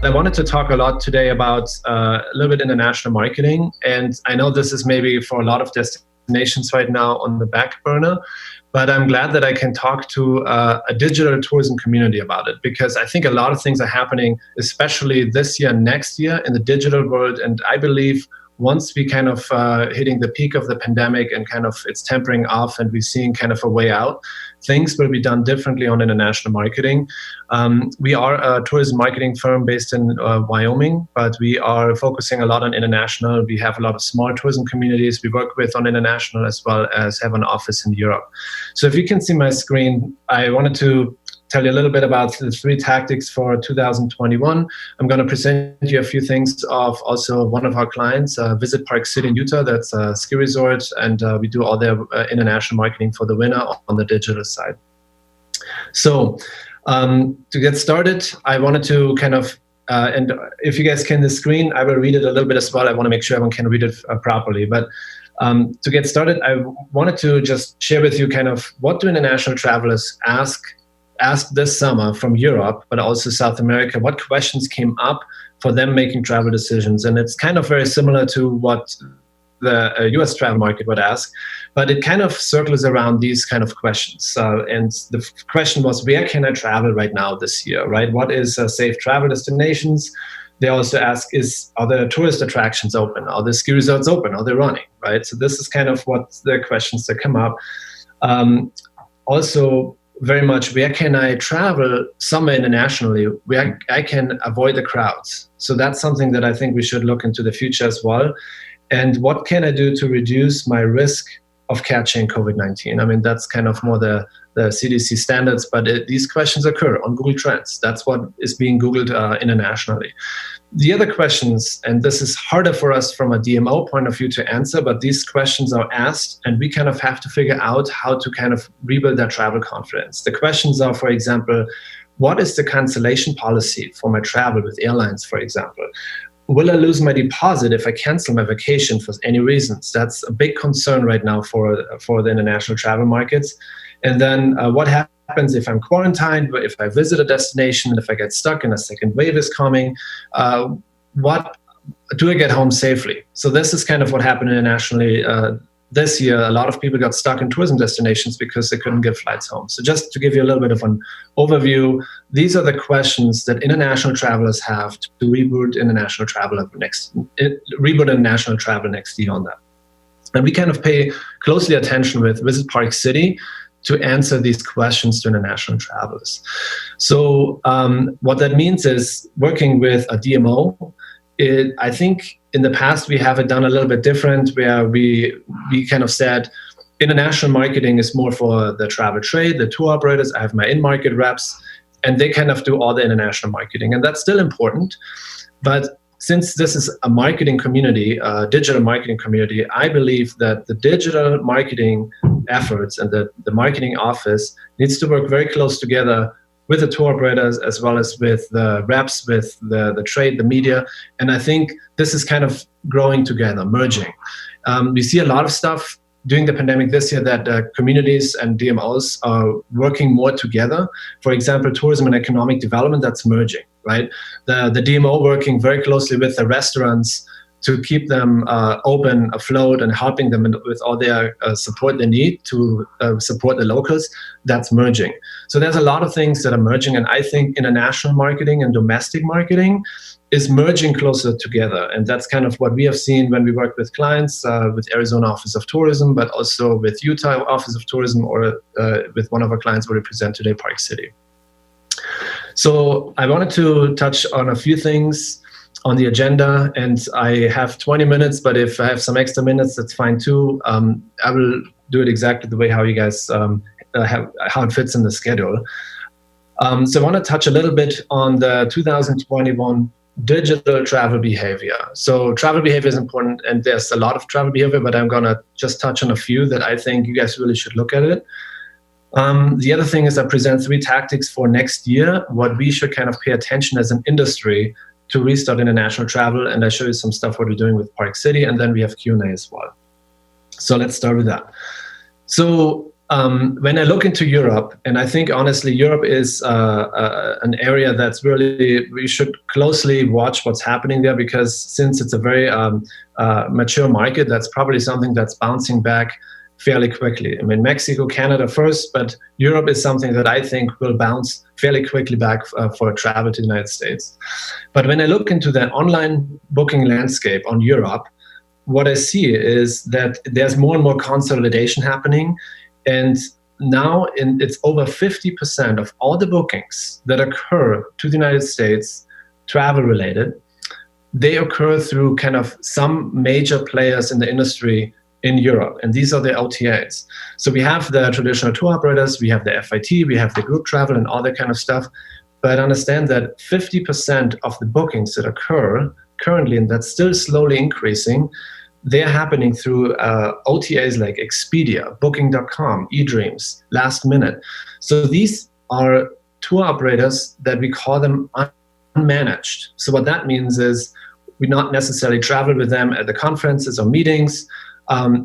I wanted to talk a lot today about a little bit international marketing. And I know this is maybe for a lot of destinations right now on the back burner, but I'm glad that I can talk to a digital tourism community about it, because I think a lot of things are happening, especially this year, next year in the digital world. And I believe once we kind of hitting the peak of the pandemic and kind of it's tempering off and we're seeing kind of a way out, things will be done differently on international marketing. We are a tourism marketing firm based in Wyoming, but we are focusing a lot on international. We have a lot of small tourism communities we work with on international, as well as have an office in Europe. So if you can see my screen, I wanted to tell you a little bit about the 3 tactics for 2021. I'm going to present you a few things of also one of our clients, Visit Park City in Utah. That's a ski resort, and we do all their international marketing for the winter on the digital side. So to get started, I wanted to kind of, and if you guys can the screen, I will read it a little bit as well. I want to make sure everyone can read it properly. But to get started, I wanted to just share with you kind of what do international travelers ask this summer from Europe, but also South America. What questions came up for them making travel decisions? And it's kind of very similar to what the US travel market would ask, but it kind of circles around these kind of questions. And the question was, where can I travel right now this year, right? What is safe travel destinations? They also ask, are there tourist attractions open? Are the ski resorts open? Are they running, right? So this is kind of what the questions that come up. Also, very much, where can I travel somewhere internationally where I can avoid the crowds? So that's something that I think we should look into the future as well. And what can I do to reduce my risk of catching COVID-19? I mean, that's kind of more the CDC standards, but these questions occur on Google Trends. That's what is being Googled internationally. The other questions, and this is harder for us from a DMO point of view to answer, but these questions are asked and we kind of have to figure out how to kind of rebuild that travel confidence. The questions are, for example, what is the cancellation policy for my travel with airlines, for example? Will I lose my deposit if I cancel my vacation for any reasons? That's a big concern right now for the international travel markets. And then what happens if I'm quarantined, if I visit a destination, and if I get stuck and a second wave is coming? What do I get home safely? So this is kind of what happened internationally this year. A lot of people got stuck in tourism destinations because they couldn't get flights home. So just to give you a little bit of an overview, these are the questions that international travelers have to reboot international travel next year on that. And we kind of pay closely attention with Visit Park City to answer these questions to international travelers. So what that means is working with a DMO. I think in the past we have it done a little bit different, where we kind of said international marketing is more for the travel trade, the tour operators. I have my in-market reps, and they kind of do all the international marketing, and that's still important. But since this is a marketing community, a digital marketing community, I believe that the digital marketing efforts and the marketing office needs to work very close together with the tour operators, as well as with the reps, with the trade, the media. And I think this is kind of growing together, merging. We see a lot of stuff during the pandemic this year that communities and DMOs are working more together. For example, tourism and economic development, that's merging, right? The DMO working very closely with the restaurants to keep them open, afloat, and helping them with all their support they need to support the locals. That's merging. So there's a lot of things that are merging, and I think international marketing and domestic marketing is merging closer together. And that's kind of what we have seen when we work with clients, with Arizona Office of Tourism, but also with Utah Office of Tourism, or with one of our clients we represent today, Park City. So I wanted to touch on a few things on the agenda, and I have 20 minutes, but if I have some extra minutes, that's fine too. I will do it exactly the way how you guys how it fits in the schedule. So I want to touch a little bit on the 2021 digital travel behavior. So travel behavior is important, and there's a lot of travel behavior, but I'm going to just touch on a few that I think you guys really should look at it. The other thing is I present 3 tactics for next year, what we should kind of pay attention as an industry to restart international travel, and I show you some stuff what we're doing with Park City, and then we have Q&A as well. So let's start with that. So When I look into Europe, and I think honestly, Europe is an area that's really, we should closely watch what's happening there, because since it's a very mature market, that's probably something that's bouncing back fairly quickly. I mean, Mexico, Canada first, but Europe is something that I think will bounce fairly quickly back for travel to the United States. But when I look into the online booking landscape on Europe, what I see is that there's more and more consolidation happening. And now it's over 50% of all the bookings that occur to the United States, travel related, they occur through kind of some major players in the industry in Europe. And these are the OTAs. So we have the traditional tour operators, we have the FIT, we have the group travel and all that kind of stuff. But understand that 50% of the bookings that occur currently, and that's still slowly increasing, they're happening through OTAs like Expedia, Booking.com, eDreams, Last Minute. So these are tour operators that we call them unmanaged. So what that means is we not necessarily travel with them at the conferences or meetings.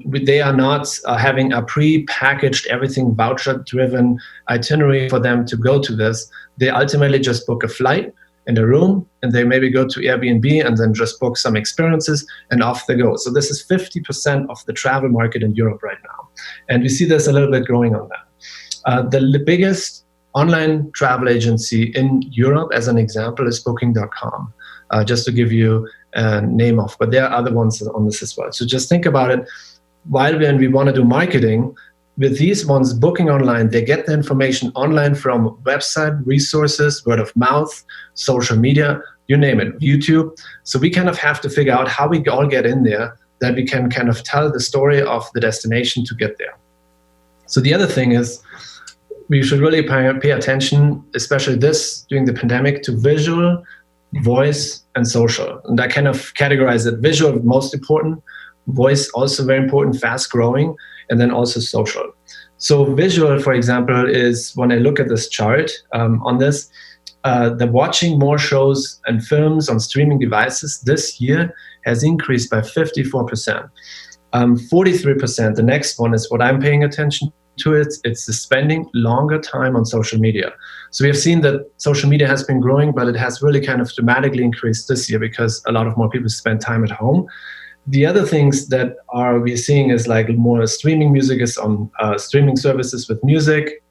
They are not having a pre-packaged, everything voucher-driven itinerary for them to go to this. They ultimately just book a flight and a room, and they maybe go to Airbnb and then just book some experiences and off they go. So this is 50% of the travel market in Europe right now. And we see this a little bit growing on that. The biggest online travel agency in Europe, as an example, is Booking.com, just to give you a name of, but there are other ones on this as well. So just think about it. When we want to do marketing, with these ones booking online, they get the information online from website resources, word of mouth, social media, you name it, YouTube. So we kind of have to figure out how we all get in there, that we can kind of tell the story of the destination to get there. So the other thing is, we should really pay attention, especially during the pandemic, to visual, voice, and social. And I kind of categorize it: visual, most important, voice, also very important, fast growing, and then also social. So visual, for example, is when I look at this chart on this, the watching more shows and films on streaming devices this year has increased by 54%. 43%, the next one is what I'm paying attention to. It's the spending longer time on social media. So we have seen that social media has been growing, but it has really kind of dramatically increased this year because a lot of more people spend time at home. The other things that we're seeing is like more streaming music is on streaming services with music,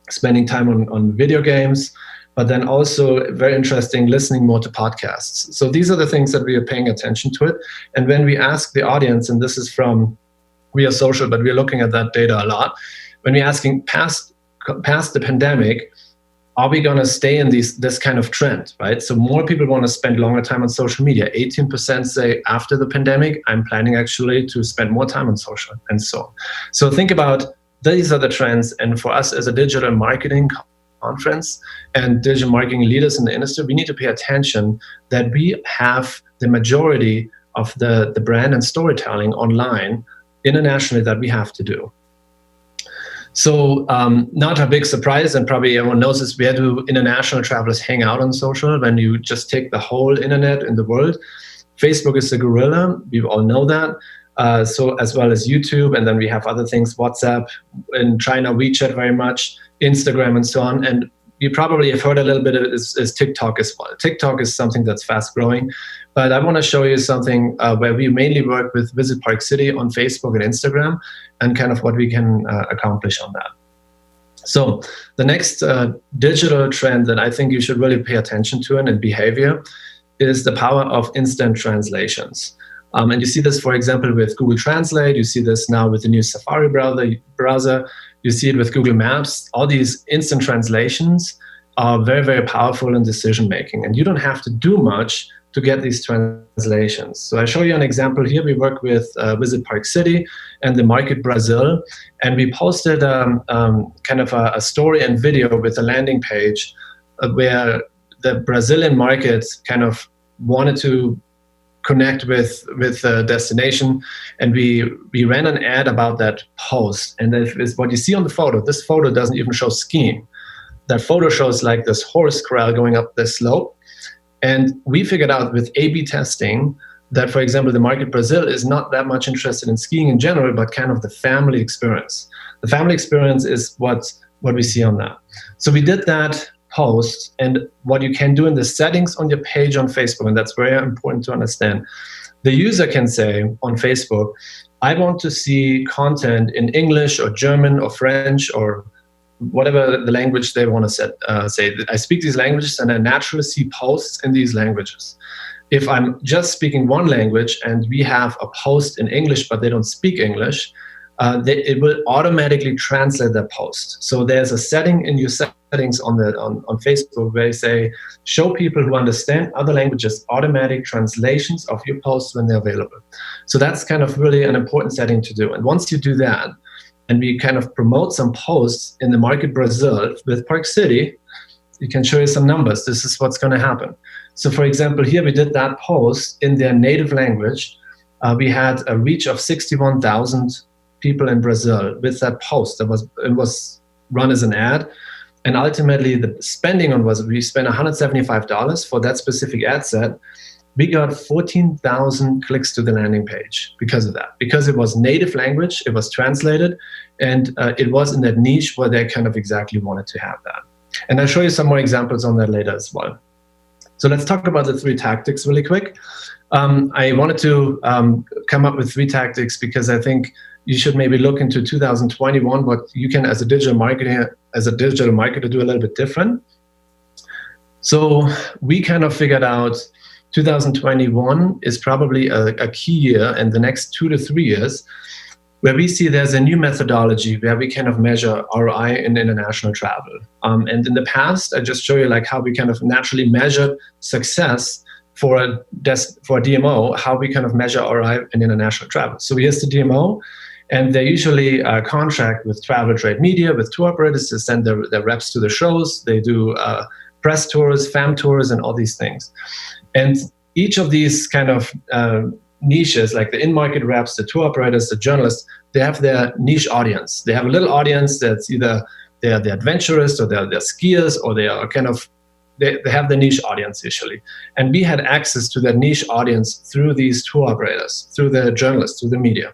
spending time on video games, but then also very interesting, listening more to podcasts. So these are the things that we are paying attention to it. And when we ask the audience, and this is from We Are Social, but we're looking at that data a lot. When we're asking past the pandemic, are we going to stay in this kind of trend, right? So more people want to spend longer time on social media. 18% say after the pandemic, I'm planning actually to spend more time on social, and so on. So think about, these are the trends. And for us as a digital marketing conference and digital marketing leaders in the industry, we need to pay attention that we have the majority of the brand and storytelling online internationally that we have to do. So not a big surprise, and probably everyone knows this, where do international travelers hang out on social when you just take the whole internet in the world? Facebook is the gorilla, we all know that. So as well as YouTube, and then we have other things, WhatsApp, in China, WeChat very much, Instagram and so on. And you probably have heard a little bit of it is TikTok as well. TikTok is something that's fast growing. But I want to show you something where we mainly work with Visit Park City on Facebook and Instagram, and kind of what we can accomplish on that. So the next digital trend that I think you should really pay attention to in behavior is the power of instant translations. And you see this, for example, with Google Translate. You see this now with the new Safari browser. You see it with Google Maps. All these instant translations are very, very powerful in decision making. And you don't have to do much to get these translations. So I show you an example here. We work with Visit Park City and the market Brazil. And we posted kind of a story and video with a landing page where the Brazilian market kind of wanted to connect with a destination, and we ran an ad about that post. And that is what you see on the photo. This photo doesn't even show skiing. That photo shows like this horse corral going up this slope. And we figured out with A/B testing that, for example, the market Brazil is not that much interested in skiing in general, but kind of the family experience. The family experience is what we see on that. So we did that post, and what you can do in the settings on your page on Facebook, and that's very important to understand, the user can say on Facebook, I want to see content in English or German or French or whatever the language they want to say. I speak these languages and I naturally see posts in these languages. If I'm just speaking one language and we have a post in English but they don't speak English, it will automatically translate that post. So there's a setting in your settings on Facebook where you say, show people who understand other languages automatic translations of your posts when they're available. So that's kind of really an important setting to do. And once you do that, and we kind of promote some posts in the market Brazil with Park City, you can show you some numbers. This is what's going to happen. So for example, here we did that post in their native language. We had a reach of 61,000 people in Brazil with that post. It was run as an ad. And ultimately the spending on we spent $175 for that specific ad set. We got 14,000 clicks to the landing page because of that, because it was native language, it was translated, and it was in that niche where they kind of exactly wanted to have that. And I'll show you some more examples on that later as well. So let's talk about the 3 tactics really quick. I wanted to come up with 3 tactics because I think you should maybe look into 2021, what you can as a digital marketer do a little bit different. So we kind of figured out 2021 is probably a key year in the next 2 to 3 years where we see there's a new methodology where we kind of measure ROI in international travel. And in the past, I just show you like how we kind of naturally measured success for a DMO, how we kind of measure ROI in international travel. So here's the DMO, and they usually contract with travel trade media, with tour operators to send their reps to the shows. They do press tours, fam tours, and all these things. And each of these kind of niches, like the in-market reps, the tour operators, the journalists, they have their niche audience. They have a little audience that's either they're the adventurers or they're skiers, or they are kind of, they have the niche audience usually. And we had access to that niche audience through these tour operators, through the journalists, through the media.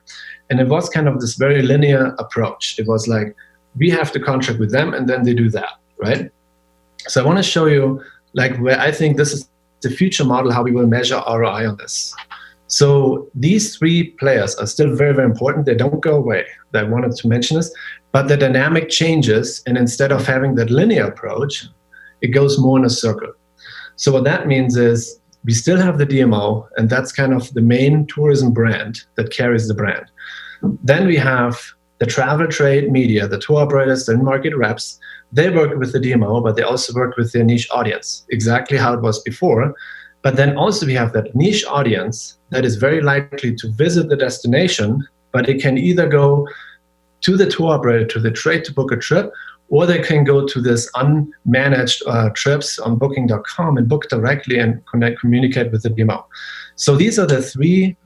And it was kind of this very linear approach. It was like, we have to contract with them and then they do that, right? So I want to show you like where I think this is the future model, how we will measure ROI on this. So these 3 players are still very, very important. They don't go away. I wanted to mention this, but the dynamic changes. And instead of having that linear approach, it goes more in a circle. So what that means is we still have the DMO, and that's kind of the main tourism brand that carries the brand. Then we have the travel trade media, the tour operators, the in-market reps. They work with the DMO, but they also work with their niche audience, exactly how it was before. But then also we have that niche audience that is very likely to visit the destination, but it can either go to the tour operator, to the trade to book a trip, or they can go to this unmanaged trips on booking.com and book directly and communicate with the DMO. So these are the 3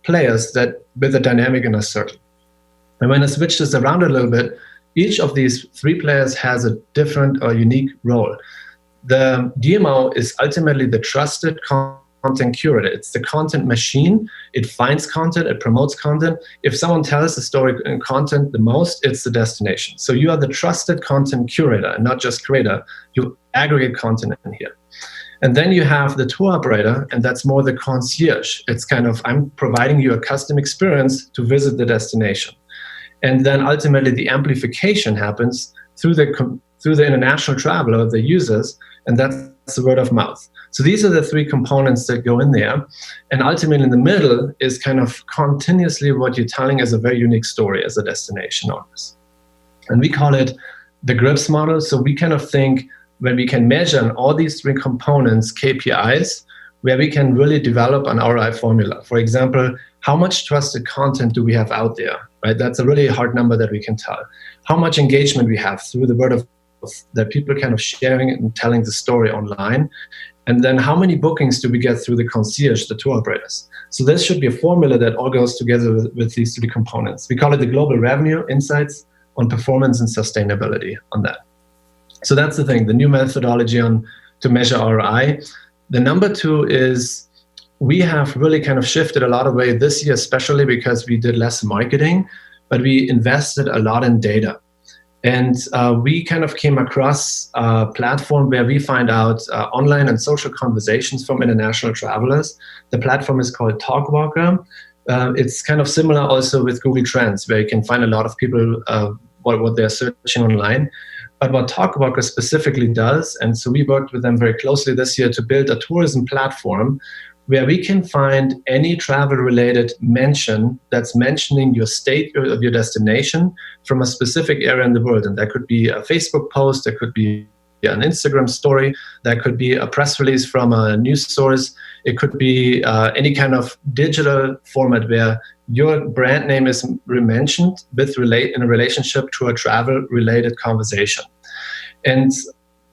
players that with a dynamic in a circle. And when I switch this around a little bit, each of these 3 players has a different or unique role. The DMO is ultimately the trusted content curator. It's the content machine. It finds content, it promotes content. If someone tells the story and content the most, it's the destination. So you are the trusted content curator and not just creator. You aggregate content in here. And then you have the tour operator, and that's more the concierge. It's kind of, I'm providing you a custom experience to visit the destination. And then ultimately the amplification happens through the international traveler, the users, and that's the word of mouth. So these are the 3 components that go in there. And ultimately in the middle is kind of continuously what you're telling as a very unique story as a destination owners. And we call it the GRIPS model. So we kind of think when we can measure on all these 3 components, KPIs, where we can really develop an ROI formula. For example, how much trusted content do we have out there, right? That's a really hard number that we can tell. How much engagement we have through the word of mouth, that people kind of sharing and telling the story online. And then how many bookings do we get through the concierge, the tour operators? So this should be a formula that all goes together with these 3 components. We call it the global revenue insights on performance and sustainability on that. So that's the thing, the new methodology to measure ROI. The number 2 is we have really kind of shifted a lot of way this year, especially because we did less marketing, but we invested a lot in data. And we kind of came across a platform where we find out online and social conversations from international travelers. The platform is called Talkwalker. It's kind of similar also with Google Trends, where you can find a lot of people what they're searching online. But what Talkwalker specifically does, and so we worked with them very closely this year to build a tourism platform where we can find any travel-related mention that's mentioning your state or your destination from a specific area in the world. And that could be a Facebook post, that could be an Instagram story, that could be a press release from a news source, it could be any kind of digital format where your brand name is mentioned in a relationship to a travel-related conversation. And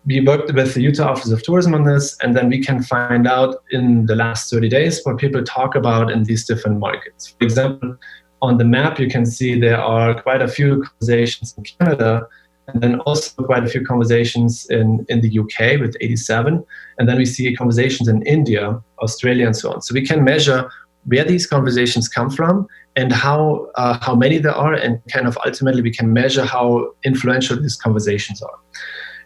we worked with the Utah Office of Tourism on this, and then we can find out in the last 30 days what people talk about in these different markets. For example, on the map, you can see there are quite a few conversations in Canada, and then also quite a few conversations in the UK with 87. And then we see conversations in India, Australia, and so on. So we can measure where these conversations come from and how many there are, and kind of ultimately we can measure how influential these conversations are.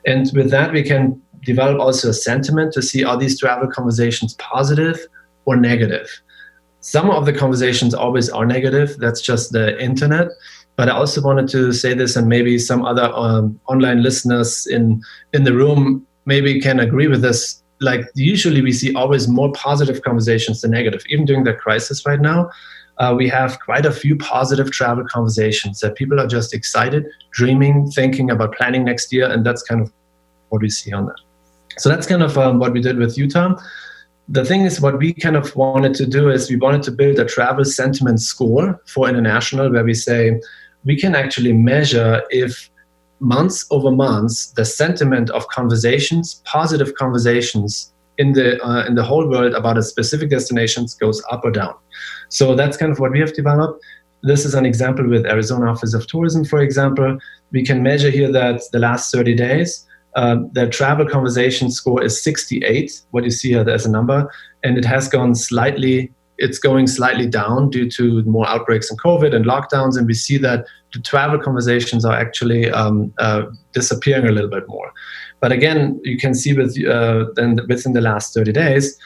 And with that, we can develop also a sentiment to see, are these travel conversations positive or negative? Some of the conversations always are negative. That's just the internet. But I also wanted to say this, and maybe some other online listeners in the room maybe can agree with this. Like, usually we see always more positive conversations than negative. Even during the crisis right now, we have quite a few positive travel conversations that people are just excited, dreaming, thinking about planning next year, and that's kind of what we see on that. So that's kind of what we did with Utah. The thing is, what we kind of wanted to do is we wanted to build a travel sentiment score for international, where we say we can actually measure if months over months the sentiment of conversations, positive conversations in the whole world about a specific destinations goes up or down. So that's kind of what we have developed. This is an example with Arizona Office of Tourism, for example. We can measure here that the last 30 days, the travel conversation score is 68. What you see here, there's a number, and it's going slightly down due to more outbreaks in COVID and lockdowns. And we see that the travel conversations are actually disappearing a little bit more. But again, you can see then within the last 30 days,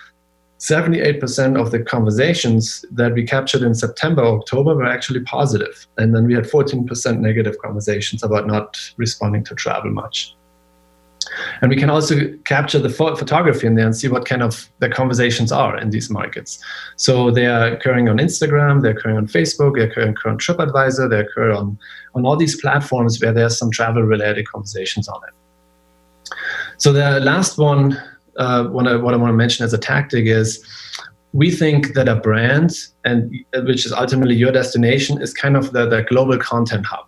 78% of the conversations that we captured in September, October were actually positive. And then we had 14% negative conversations about not responding to travel much. And we can also capture the photography in there and see what kind of the conversations are in these markets. So they are occurring on Instagram, they're occurring on Facebook, they're occurring on TripAdvisor, they occur on all these platforms where there's some travel-related conversations on it. So the last one, what I want to mention as a tactic is, we think that a brand, and which is ultimately your destination, is kind of the global content hub.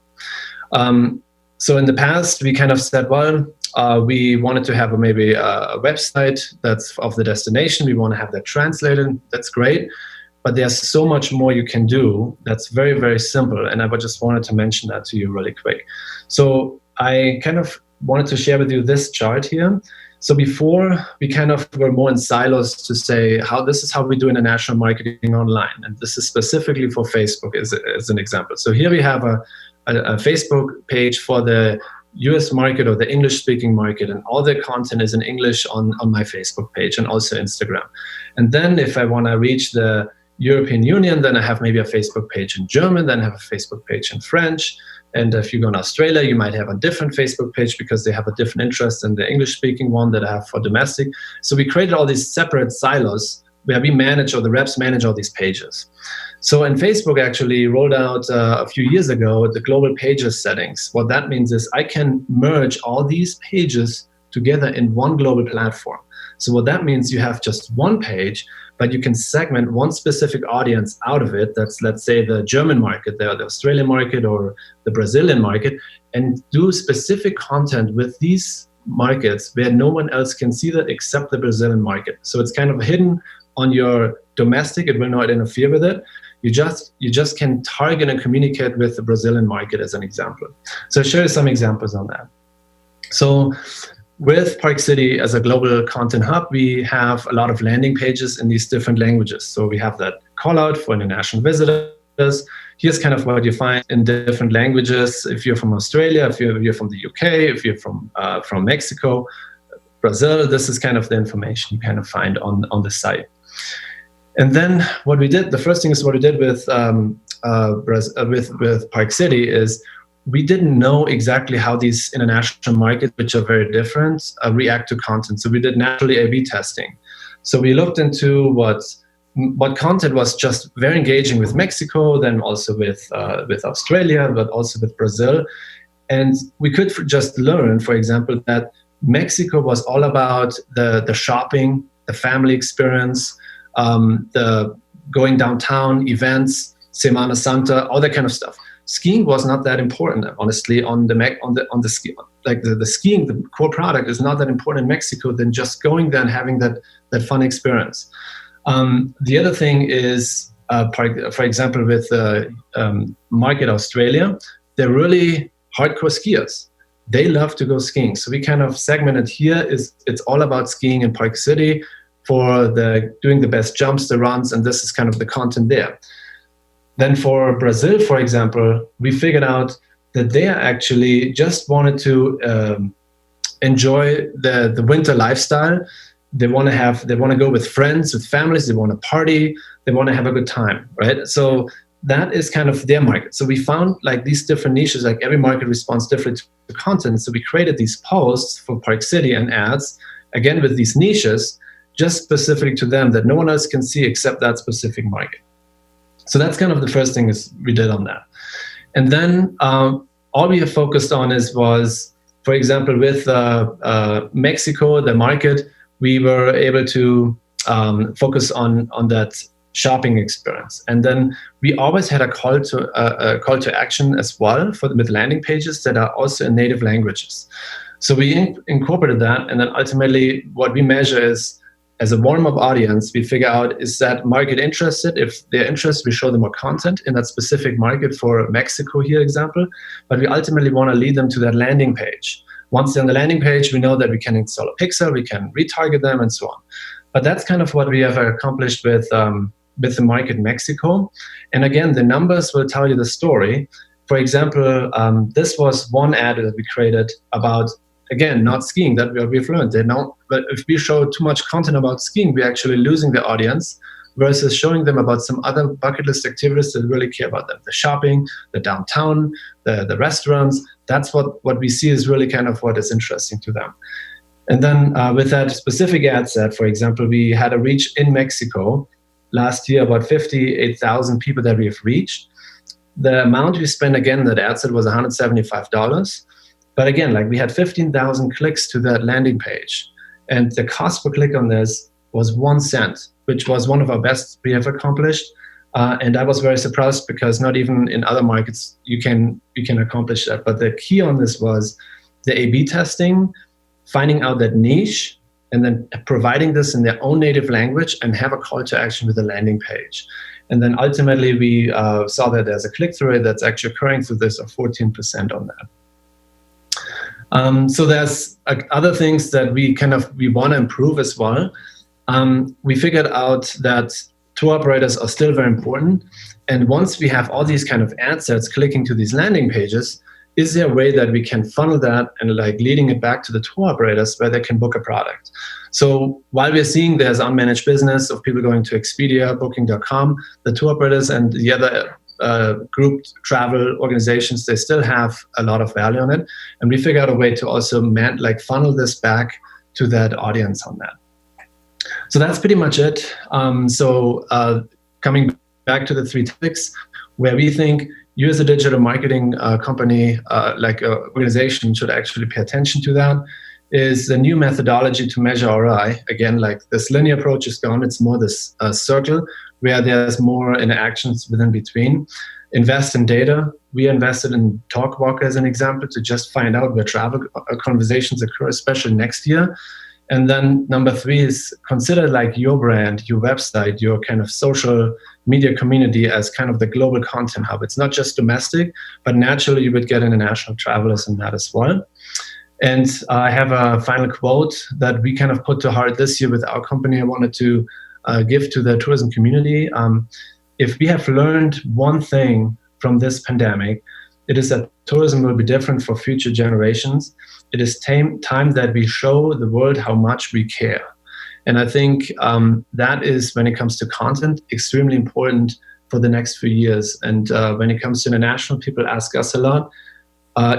So in the past, we kind of said, well, we wanted to have maybe a website that's of the destination. We want to have that translated. That's great. But there's so much more you can do that's very, very simple. And I just wanted to mention that to you really quick. So I kind of wanted to share with you this chart here. So before, we kind of were more in silos to say this is how we do international marketing online. And this is specifically for Facebook as an example. So here we have a Facebook page for the US market or the English-speaking market, and all the content is in English on my Facebook page and also Instagram. And then if I want to reach the European Union, then I have maybe a Facebook page in German, then I have a Facebook page in French. And if you go to Australia, you might have a different Facebook page because they have a different interest in the English-speaking one that I have for domestic. So we created all these separate silos where we manage, or the reps manage, all these pages. So in Facebook actually rolled out a few years ago the global pages settings. What that means is I can merge all these pages together in one global platform. So what that means, you have just one page, but you can segment one specific audience out of it. That's, let's say, the German market, the Australian market, or the Brazilian market, and do specific content with these markets where no one else can see that except the Brazilian market. So it's kind of hidden on your domestic. It will not interfere with it. You just can target and communicate with the Brazilian market as an example. So I'll show you some examples on that. So with Park City as a global content hub, we have a lot of landing pages in these different languages. So we have that call out for international visitors. Here's kind of what you find in different languages. If you're from Australia, if you're from the UK, if you're from Mexico, Brazil, this is kind of the information you kind of find on the site. And then what we did, the first thing is what we did with Park City is we didn't know exactly how these international markets, which are very different, react to content. So we did naturally A/B testing. So we looked into what content was just very engaging with Mexico, then also with Australia, but also with Brazil. And we could just learn, for example, that Mexico was all about the shopping, the family experience, the going downtown, events, Semana Santa, all that kind of stuff. Skiing was not that important, honestly. On the ski, like the skiing, the core product is not that important in Mexico than just going there and having that fun experience. The other thing is, for example, with Market Australia, they're really hardcore skiers. They love to go skiing. So we kind of segmented here. It's all about skiing in Park City for doing the best jumps, the runs, and this is kind of the content there. Then for Brazil, for example, we figured out that they actually just wanted to enjoy the winter lifestyle. They want to go with friends, with families. They want to party. They want to have a good time, right? So that is kind of their market. So we found like these different niches, like every market responds differently to content. So we created these posts for Park City and ads, again, with these niches, just specific to them that no one else can see except that specific market. So that's kind of the first thing is we did on that. And then all we have focused on was, for example, with Mexico, the market, we were able to focus on that shopping experience. And then we always had a call to action as well with landing pages that are also in native languages. So we incorporated that, and then ultimately what we measure is, as a warm-up audience, we figure out, is that market interested? If they're interested, we show them more content in that specific market, for Mexico here example, but we ultimately want to lead them to that landing page. Once they're on the landing page, we know that we can install a pixel, we can retarget them and so on. But that's kind of what we have accomplished with the market Mexico. And again, the numbers will tell you the story. For example, this was one ad that we created about, again, not skiing, that we've learned. But if we show too much content about skiing, we're actually losing the audience, versus showing them about some other bucket list activities that really care about them. The shopping, the downtown, the restaurants. That's what we see is really kind of what is interesting to them. And then with that specific ad set, for example, we had a reach in Mexico last year, about 58,000 people that we have reached. The amount we spent, again, that ad set was $175. But again, like we had 15,000 clicks to that landing page. And the cost per click on this was 1 cent, which was one of our best we have accomplished. And I was very surprised because not even in other markets you can accomplish that. But the key on this was the A/B testing, finding out that niche, and then providing this in their own native language and have a call to action with the landing page. And then ultimately we saw that there's a click-through rate that's actually occurring through this of 14% on that. So there's other things that we want to improve as well. We figured out that tour operators are still very important. And once we have all these kind of ad sets clicking to these landing pages, is there a way that we can funnel that and like leading it back to the tour operators where they can book a product? So while we're seeing there's unmanaged business of people going to Expedia, Booking.com, the tour operators and the other group travel organizations, they still have a lot of value on it. And we figured out a way to also funnel this back to that audience on that. So that's pretty much it. Coming back to the 3 topics, where we think you as a digital marketing company, organization, should actually pay attention to that, is the new methodology to measure ROI. Again, like this linear approach is gone. It's more this circle where there's more interactions within between. Invest in data. We invested in TalkWalker as an example to just find out where travel conversations occur, especially next year. And then number 3 is consider like your brand, your website, your kind of social media community as kind of the global content hub. It's not just domestic, but naturally you would get international travelers in that as well. And I have a final quote that we kind of put to heart this year with our company. I wanted to give to the tourism community. If we have learned one thing from this pandemic, it is that tourism will be different for future generations. It is time that we show the world how much we care. And I think that is, when it comes to content, extremely important for the next few years. And when it comes to international, people ask us a lot,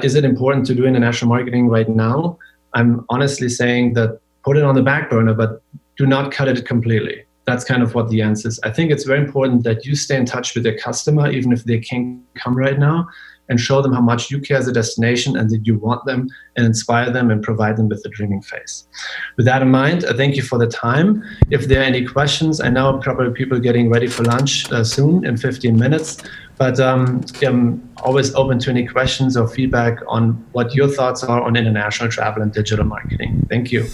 is it important to do international marketing right now? I'm honestly saying that put it on the back burner, but do not cut it completely. That's kind of what the answer is. I think it's very important that you stay in touch with your customer, even if they can't come right now, and show them how much you care as a destination and that you want them and inspire them and provide them with a dreaming face. With that in mind, I thank you for the time. If there are any questions, I know probably people getting ready for lunch soon in 15 minutes, but I'm always open to any questions or feedback on what your thoughts are on international travel and digital marketing. Thank you.